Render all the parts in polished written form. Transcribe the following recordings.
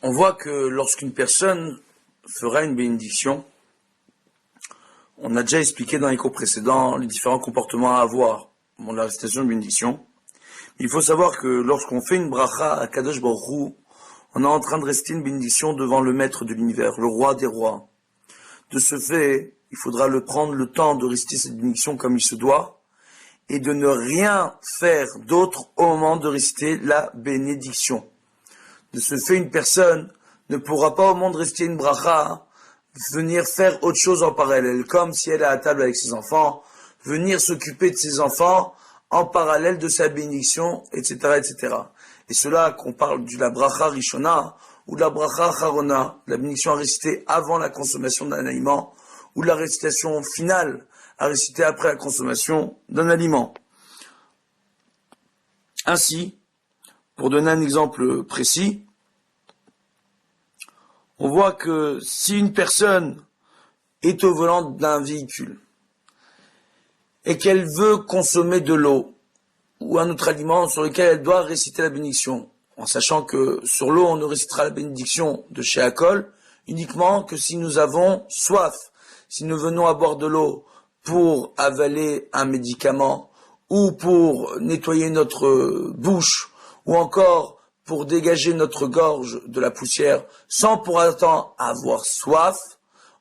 On voit que lorsqu'une personne fera une bénédiction, on a déjà expliqué dans les cours précédents les différents comportements à avoir dans la récitation de bénédiction. Il faut savoir que lorsqu'on fait une bracha à Kadosh Baruch Hu, on est en train de réciter une bénédiction devant le maître de l'univers, le roi des rois. De ce fait, il faudra prendre le temps de réciter cette bénédiction comme il se doit et de ne rien faire d'autre au moment de réciter la bénédiction. De ce fait, une personne ne pourra pas au moment de réciter une bracha venir faire autre chose en parallèle, comme si elle est à table avec ses enfants, venir s'occuper de ses enfants en parallèle de sa bénédiction, etc., etc. Et cela qu'on parle de la bracha rishona ou de la bracha charona, la bénédiction à réciter avant la consommation d'un aliment, ou la récitation finale à réciter après la consommation d'un aliment. Ainsi, pour donner un exemple précis, on voit que si une personne est au volant d'un véhicule et qu'elle veut consommer de l'eau ou un autre aliment sur lequel elle doit réciter la bénédiction, en sachant que sur l'eau on ne récitera la bénédiction de chez Akol uniquement que si nous avons soif, si nous venons à boire de l'eau pour avaler un médicament ou pour nettoyer notre bouche ou encore pour dégager notre gorge de la poussière sans pour autant avoir soif,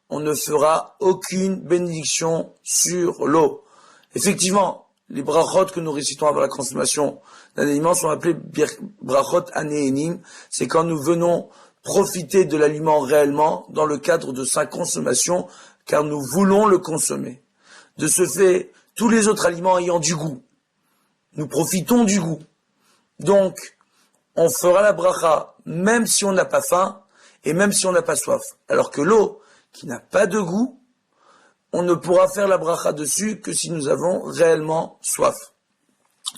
on ne fera aucune bénédiction sur l'eau. Effectivement, les brachot que nous récitons avant la consommation d'un aliment sont appelés brachot anéenim. C'est quand nous venons profiter de l'aliment réellement dans le cadre de sa consommation, car nous voulons le consommer. De ce fait, tous les autres aliments ayant du goût, nous profitons du goût. Donc, on fera la bracha même si on n'a pas faim et même si on n'a pas soif. Alors que l'eau, qui n'a pas de goût, on ne pourra faire la bracha dessus que si nous avons réellement soif.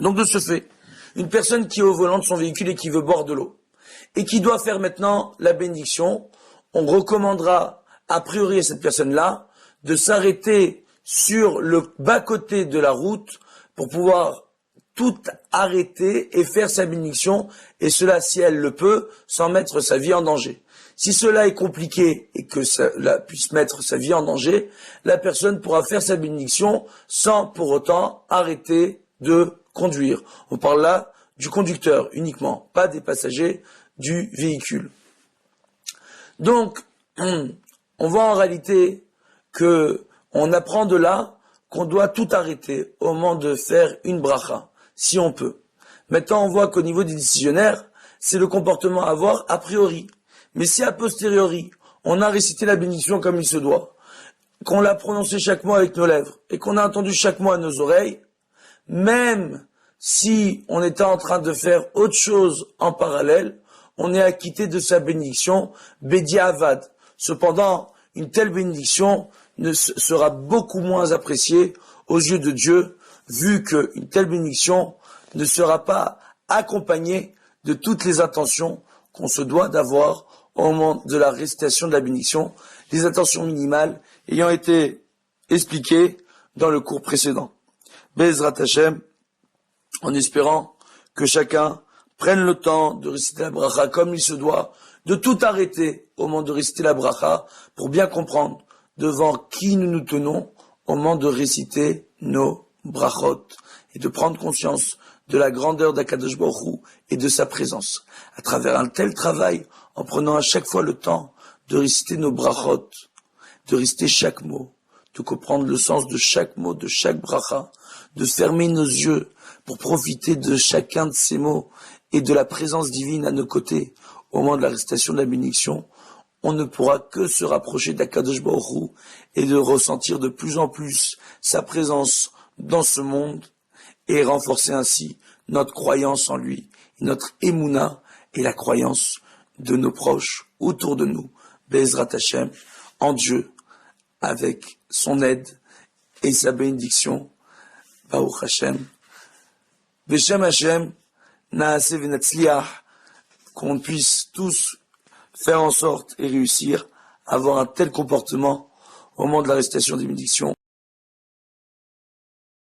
Donc de ce fait, une personne qui est au volant de son véhicule et qui veut boire de l'eau, et qui doit faire maintenant la bénédiction, on recommandera a priori à cette personne-là de s'arrêter sur le bas-côté de la route pour pouvoir tout arrêter et faire sa bénédiction, et cela, si elle le peut, sans mettre sa vie en danger. Si cela est compliqué et que cela puisse mettre sa vie en danger, la personne pourra faire sa bénédiction sans pour autant arrêter de conduire. On parle là du conducteur uniquement, pas des passagers du véhicule. Donc, on voit en réalité que on apprend de là qu'on doit tout arrêter au moment de faire une bracha, si on peut. Maintenant, on voit qu'au niveau des décisionnaires, c'est le comportement à avoir a priori. Mais si a posteriori, on a récité la bénédiction comme il se doit, qu'on l'a prononcé chaque mois avec nos lèvres, et qu'on a entendu chaque mois à nos oreilles, même si on était en train de faire autre chose en parallèle, on est acquitté de sa bénédiction, Bédia Avad. Cependant, une telle bénédiction sera beaucoup moins appréciée aux yeux de Dieu, vu qu'une telle bénédiction ne sera pas accompagnée de toutes les intentions qu'on se doit d'avoir au moment de la récitation de la bénédiction, les intentions minimales ayant été expliquées dans le cours précédent. Be'ezrat Hashem, en espérant que chacun prenne le temps de réciter la bracha comme il se doit, de tout arrêter au moment de réciter la bracha pour bien comprendre devant qui nous nous tenons au moment de réciter nos brachot et de prendre conscience de la grandeur d'Akadosh Baruch Hu et de sa présence. À travers un tel travail, en prenant à chaque fois le temps de réciter nos brachot, de réciter chaque mot, de comprendre le sens de chaque mot, de chaque bracha, de fermer nos yeux pour profiter de chacun de ces mots et de la présence divine à nos côtés au moment de la récitation de la bénédiction, on ne pourra que se rapprocher d'Akadosh Baruch Hu et de ressentir de plus en plus sa présence dans ce monde et renforcer ainsi notre croyance en lui, notre émouna et la croyance de nos proches autour de nous, Be'ezrat Hashem, en Dieu, avec son aide et sa bénédiction, Baruch Hashem, Beshem Hashem, Naaseh v'natzliach, qu'on puisse tous faire en sorte et réussir à avoir un tel comportement au moment de la récitation des bénédictions.